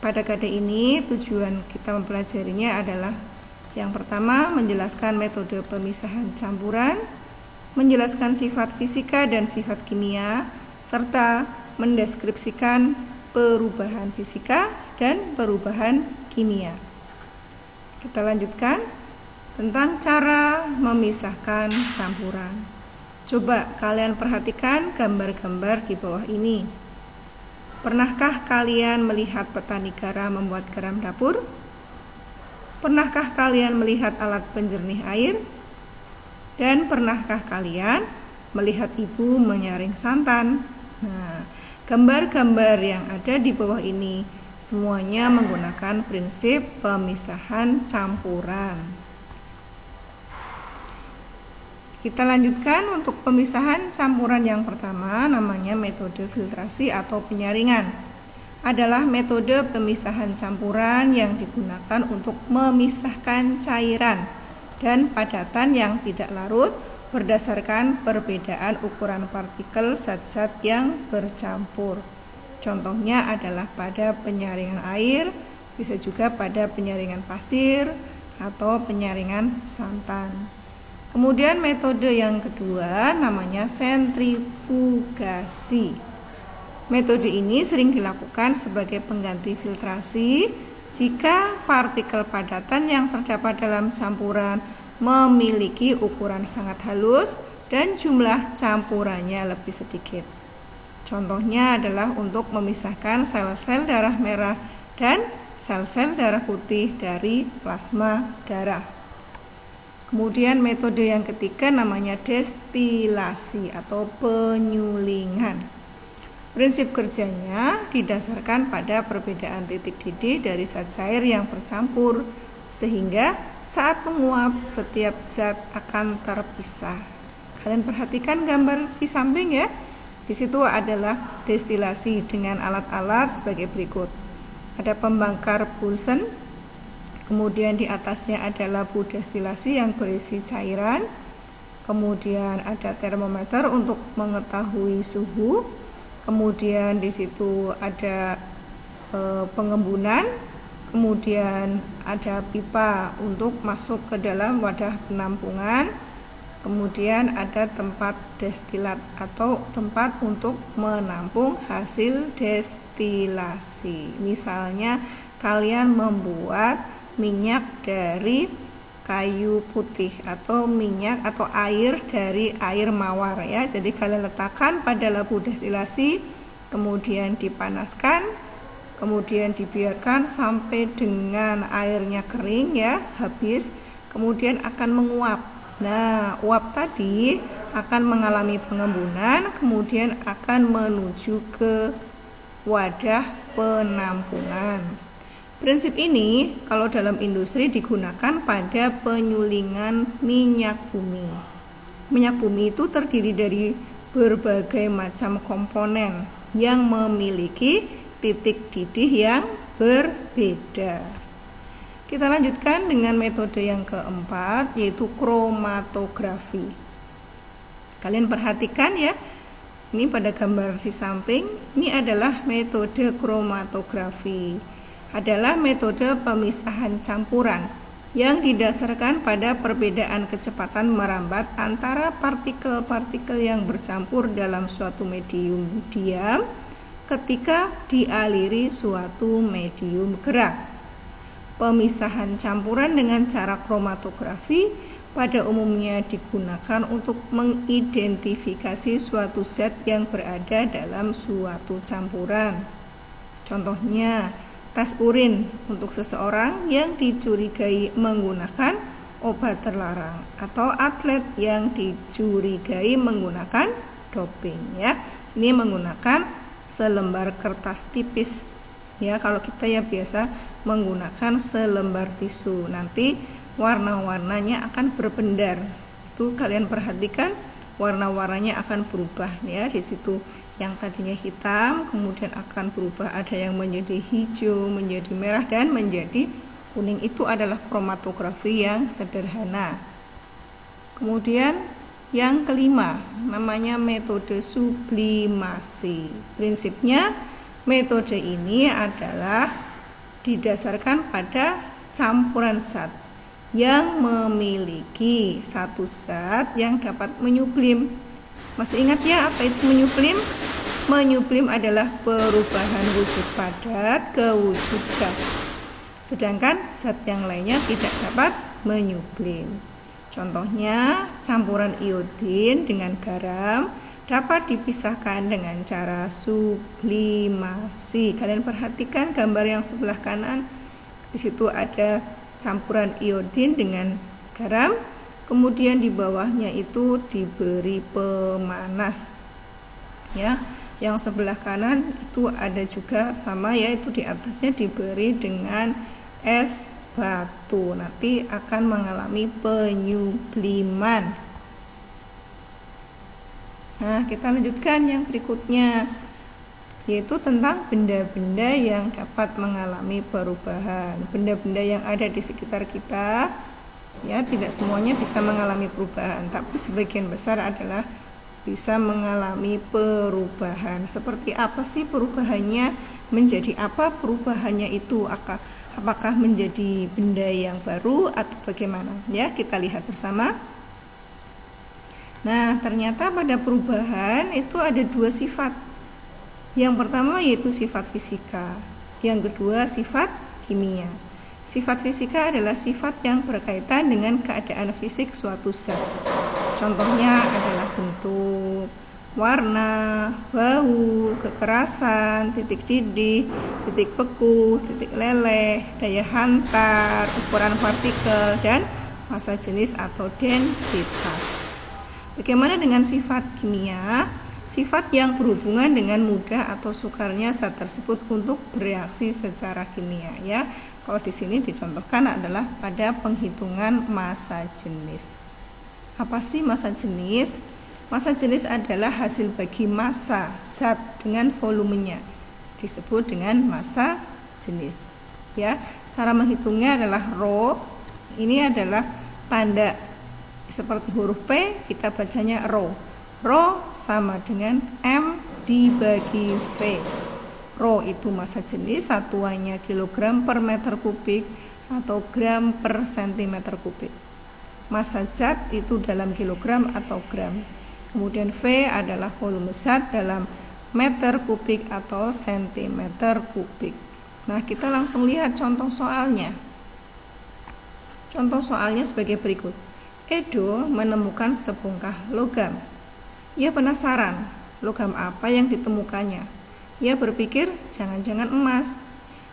Pada kade ini tujuan kita mempelajarinya adalah yang pertama menjelaskan metode pemisahan campuran, menjelaskan sifat fisika dan sifat kimia, serta mendeskripsikan perubahan fisika dan perubahan kimia. Kita lanjutkan tentang cara memisahkan campuran. Coba kalian perhatikan gambar-gambar di bawah ini. Pernahkah kalian melihat petani garam membuat garam dapur? Pernahkah kalian melihat alat penjernih air? Dan pernahkah kalian melihat ibu menyaring santan? Nah, gambar-gambar yang ada di bawah ini semuanya menggunakan prinsip pemisahan campuran. Kita lanjutkan untuk pemisahan campuran yang pertama, namanya metode filtrasi atau penyaringan. Adalah metode pemisahan campuran yang digunakan untuk memisahkan cairan dan padatan yang tidak larut berdasarkan perbedaan ukuran partikel zat-zat yang bercampur. Contohnya adalah pada penyaringan air, bisa juga pada penyaringan pasir atau penyaringan santan. Kemudian metode yang kedua namanya sentrifugasi. Metode ini sering dilakukan sebagai pengganti filtrasi jika partikel padatan yang terdapat dalam campuran memiliki ukuran sangat halus dan jumlah campurannya lebih sedikit. Contohnya adalah untuk memisahkan sel-sel darah merah dan sel-sel darah putih dari plasma darah. Kemudian metode yang ketiga namanya destilasi atau penyulingan. Prinsip kerjanya didasarkan pada perbedaan titik didih dari zat cair yang bercampur, sehingga saat menguap setiap zat akan terpisah. Kalian perhatikan gambar di samping ya. Di situ adalah destilasi dengan alat-alat sebagai berikut. Ada pembakar Bunsen, kemudian di atasnya ada lampu destilasi yang berisi cairan, kemudian ada termometer untuk mengetahui suhu, kemudian di situ ada pengembunan, kemudian ada pipa untuk masuk ke dalam wadah penampungan, kemudian ada tempat destilat atau tempat untuk menampung hasil destilasi. Misalnya kalian membuat minyak dari kayu putih atau minyak atau air dari air mawar ya. Jadi kalian letakkan pada lampu destilasi, kemudian dipanaskan, kemudian dibiarkan sampai dengan airnya kering ya, habis, kemudian akan menguap. Nah, uap tadi akan mengalami pengembunan, kemudian akan menuju ke wadah penampungan. Prinsip ini kalau dalam industri digunakan pada penyulingan minyak bumi. Minyak bumi itu terdiri dari berbagai macam komponen yang memiliki titik didih yang berbeda. Kita lanjutkan dengan metode yang keempat, yaitu kromatografi. Kalian perhatikan ya, ini pada gambar di samping, ini adalah metode kromatografi. Adalah metode pemisahan campuran yang didasarkan pada perbedaan kecepatan merambat antara partikel-partikel yang bercampur dalam suatu medium diam ketika dialiri suatu medium gerak. Pemisahan campuran dengan cara kromatografi pada umumnya digunakan untuk mengidentifikasi suatu zat yang berada dalam suatu campuran. Contohnya, tes urin untuk seseorang yang dicurigai menggunakan obat terlarang atau atlet yang dicurigai menggunakan doping ya. Ini menggunakan selembar kertas tipis ya. Kalau kita ya biasa menggunakan selembar tisu, nanti warna-warnanya akan berbendar. Itu kalian perhatikan, warna-warnanya akan berubah ya. Di situ yang tadinya hitam kemudian akan berubah, ada yang menjadi hijau, menjadi merah dan menjadi kuning. Itu adalah kromatografi yang sederhana. Kemudian yang kelima namanya metode sublimasi. Prinsipnya metode ini adalah didasarkan pada campuran zat yang memiliki satu zat yang dapat menyublim. Masih ingat ya apa itu menyublim? Menyublim adalah perubahan wujud padat ke wujud gas. Sedangkan zat yang lainnya tidak dapat menyublim. Contohnya, campuran iodin dengan garam dapat dipisahkan dengan cara sublimasi. Kalian perhatikan gambar yang sebelah kanan. Di situ ada campuran iodin dengan garam, kemudian di bawahnya itu diberi pemanas. Ya, yang sebelah kanan itu ada juga sama ya, itu di atasnya diberi dengan es batu. Nanti akan mengalami penyubliman. Nah, kita lanjutkan yang berikutnya, yaitu tentang benda-benda yang dapat mengalami perubahan. Benda-benda yang ada di sekitar kita, ya, tidak semuanya bisa mengalami perubahan, tapi sebagian besar adalah bisa mengalami perubahan. Seperti apa sih perubahannya? Menjadi apa perubahannya itu? Apakah menjadi benda yang baru atau bagaimana? Ya, kita lihat bersama. Nah, ternyata pada perubahan itu ada dua sifat. Yang pertama yaitu sifat fisika, yang kedua sifat kimia. Sifat fisika adalah sifat yang berkaitan dengan keadaan fisik suatu zat. Contohnya adalah bentuk, warna, bau, kekerasan, titik didih, titik beku, titik leleh, daya hantar, ukuran partikel, dan massa jenis atau densitas. Bagaimana dengan sifat kimia? Sifat yang berhubungan dengan mudah atau sukarnya zat tersebut untuk bereaksi secara kimia, ya. Kalau di sini dicontohkan adalah pada penghitungan massa jenis. Apa sih massa jenis? Massa jenis adalah hasil bagi massa zat dengan volumenya, disebut dengan massa jenis, ya. Cara menghitungnya adalah rho. Ini adalah tanda seperti huruf P, kita bacanya rho. Rho sama dengan M dibagi V. Rho itu massa jenis, satuannya kilogram per meter kubik atau gram per sentimeter kubik. Massa zat itu dalam kilogram atau gram. Kemudian V adalah volume zat dalam meter kubik atau sentimeter kubik. Nah, kita langsung lihat contoh soalnya. Contoh soalnya sebagai berikut. Edo menemukan sebongkah logam. Ia penasaran, logam apa yang ditemukannya. Ia berpikir, jangan-jangan emas.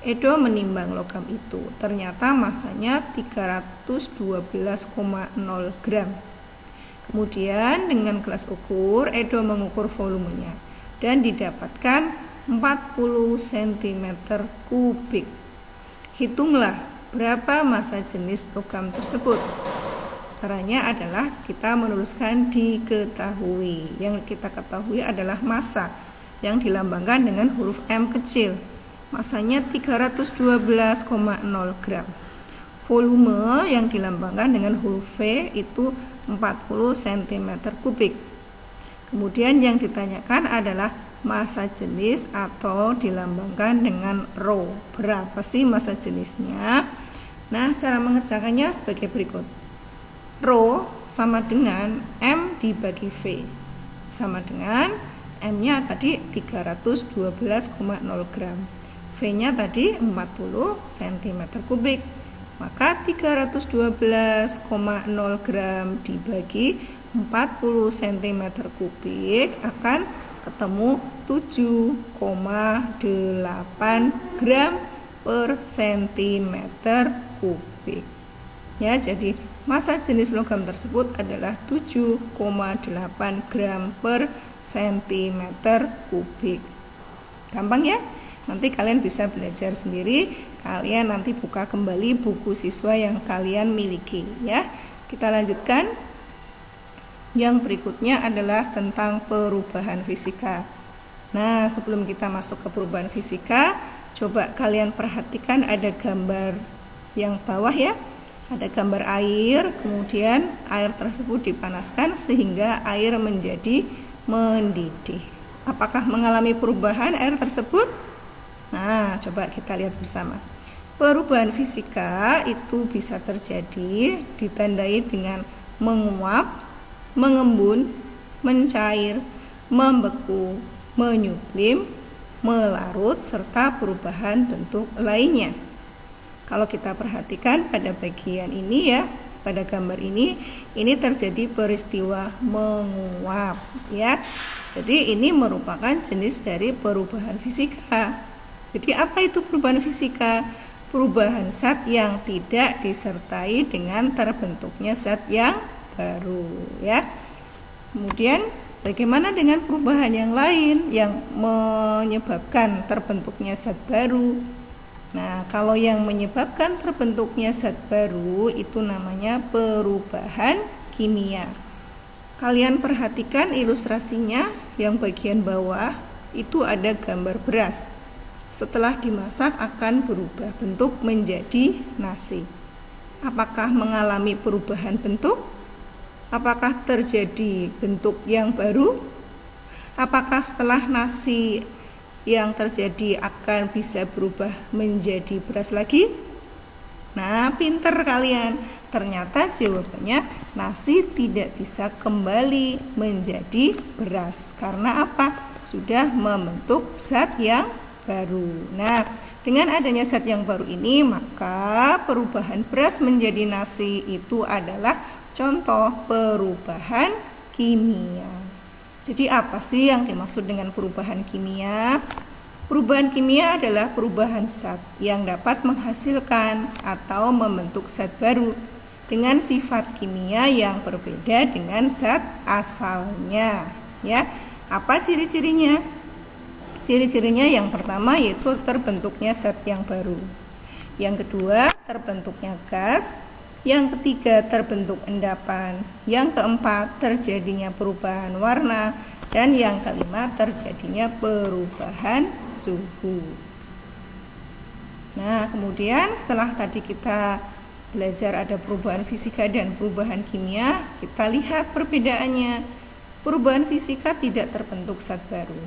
Edo menimbang logam itu. Ternyata masanya 312,0 gram. Kemudian dengan gelas ukur, Edo mengukur volumenya dan didapatkan 40 cm kubik. Hitunglah berapa massa jenis logam tersebut. Caranya adalah kita menuliskan diketahui. Yang kita ketahui adalah massa yang dilambangkan dengan huruf M kecil. Massanya 312,0 gram. Volume yang dilambangkan dengan huruf V itu 40 cm kubik. Kemudian yang ditanyakan adalah massa jenis atau dilambangkan dengan rho. Berapa sih massa jenisnya? Nah, cara mengerjakannya sebagai berikut. Rho sama dengan M dibagi V, sama dengan M-nya tadi 312,0 gram, V-nya tadi 40 cm kubik. Maka 312,0 gram dibagi 40 cm kubik akan ketemu 7,8 gram per centimeter kubik. Ya, jadi massa jenis logam tersebut adalah 7,8 gram per centimeter kubik. Gampang ya? Nanti kalian bisa belajar sendiri. Kalian nanti buka kembali buku siswa yang kalian miliki, ya. Kita lanjutkan. Yang berikutnya adalah tentang perubahan fisika. Nah, sebelum kita masuk ke perubahan fisika, coba kalian perhatikan ada gambar yang bawah ya. Ada gambar air, kemudian air tersebut dipanaskan sehingga air menjadi mendidih. Apakah mengalami perubahan air tersebut? Nah, coba kita lihat bersama. Perubahan fisika itu bisa terjadi ditandai dengan menguap, mengembun, mencair, membeku, menyublim, melarut, serta perubahan bentuk lainnya. Kalau kita perhatikan pada bagian ini ya, pada gambar ini terjadi peristiwa menguap ya. Jadi ini merupakan jenis dari perubahan fisika. Jadi apa itu perubahan fisika? Perubahan zat yang tidak disertai dengan terbentuknya zat yang baru ya. Kemudian bagaimana dengan perubahan yang lain yang menyebabkan terbentuknya zat baru? Nah, kalau yang menyebabkan terbentuknya zat baru itu namanya perubahan kimia. Kalian perhatikan ilustrasinya yang bagian bawah itu ada gambar beras. Setelah dimasak akan berubah bentuk menjadi nasi. Apakah mengalami perubahan bentuk? Apakah terjadi bentuk yang baru? Apakah setelah nasi yang terjadi akan bisa berubah menjadi beras lagi? Nah, pinter kalian. Ternyata jawabannya nasi tidak bisa kembali menjadi beras. Karena apa? Sudah membentuk zat yang baru. Nah, dengan adanya zat yang baru ini, maka perubahan beras menjadi nasi itu adalah contoh perubahan kimia. Jadi apa sih yang dimaksud dengan perubahan kimia? Perubahan kimia adalah perubahan zat yang dapat menghasilkan atau membentuk zat baru dengan sifat kimia yang berbeda dengan zat asalnya. Ya, apa ciri-cirinya? Ciri-cirinya yang pertama yaitu terbentuknya zat yang baru. Yang kedua, terbentuknya gas. Yang ketiga, terbentuk endapan. Yang keempat, terjadinya perubahan warna. Dan yang kelima, terjadinya perubahan suhu. Nah, kemudian setelah tadi kita belajar ada perubahan fisika dan perubahan kimia, kita lihat perbedaannya. Perubahan fisika tidak terbentuk zat baru.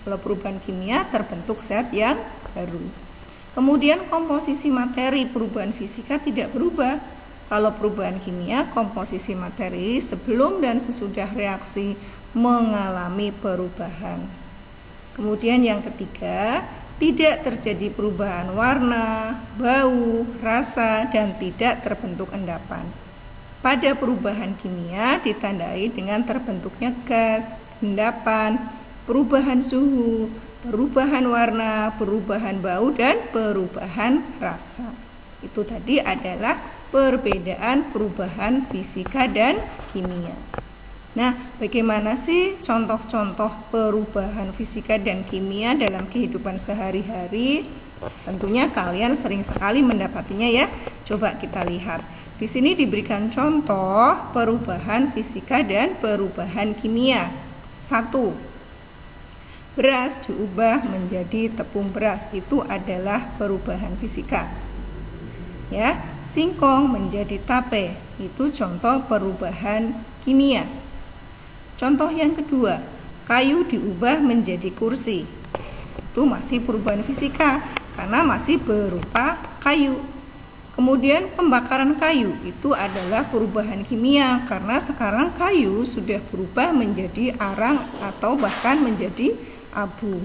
Kalau perubahan kimia terbentuk zat yang baru. Kemudian komposisi materi perubahan fisika tidak berubah. Kalau perubahan kimia, komposisi materi sebelum dan sesudah reaksi mengalami perubahan. Kemudian yang ketiga, tidak terjadi perubahan warna, bau, rasa, dan tidak terbentuk endapan. Pada perubahan kimia ditandai dengan terbentuknya gas, endapan, perubahan suhu, perubahan warna, perubahan bau, dan perubahan rasa. Itu tadi adalah perbedaan perubahan fisika dan kimia. Nah, bagaimana sih contoh-contoh perubahan fisika dan kimia dalam kehidupan sehari-hari? Tentunya kalian sering sekali mendapatinya ya. Coba kita lihat. Di sini diberikan contoh perubahan fisika dan perubahan kimia. 1. Beras diubah menjadi tepung beras, itu adalah perubahan fisika. Ya, singkong menjadi tape, itu contoh perubahan kimia. Contoh yang kedua, kayu diubah menjadi kursi. Itu masih perubahan fisika karena masih berupa kayu. Kemudian pembakaran kayu itu adalah perubahan kimia karena sekarang kayu sudah berubah menjadi arang atau bahkan menjadi abu.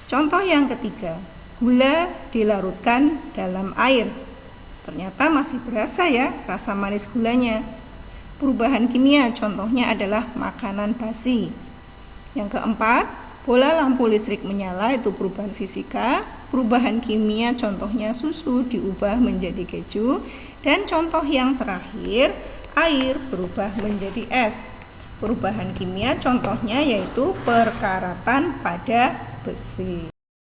Contoh yang ketiga, gula dilarutkan dalam air. Ternyata masih berasa ya rasa manis gulanya. Perubahan kimia contohnya adalah makanan basi. Yang keempat, bola lampu listrik menyala, itu perubahan fisika. Perubahan kimia contohnya susu diubah menjadi keju. Dan contoh yang terakhir, air berubah menjadi es. Perubahan kimia contohnya yaitu perkaratan pada besi.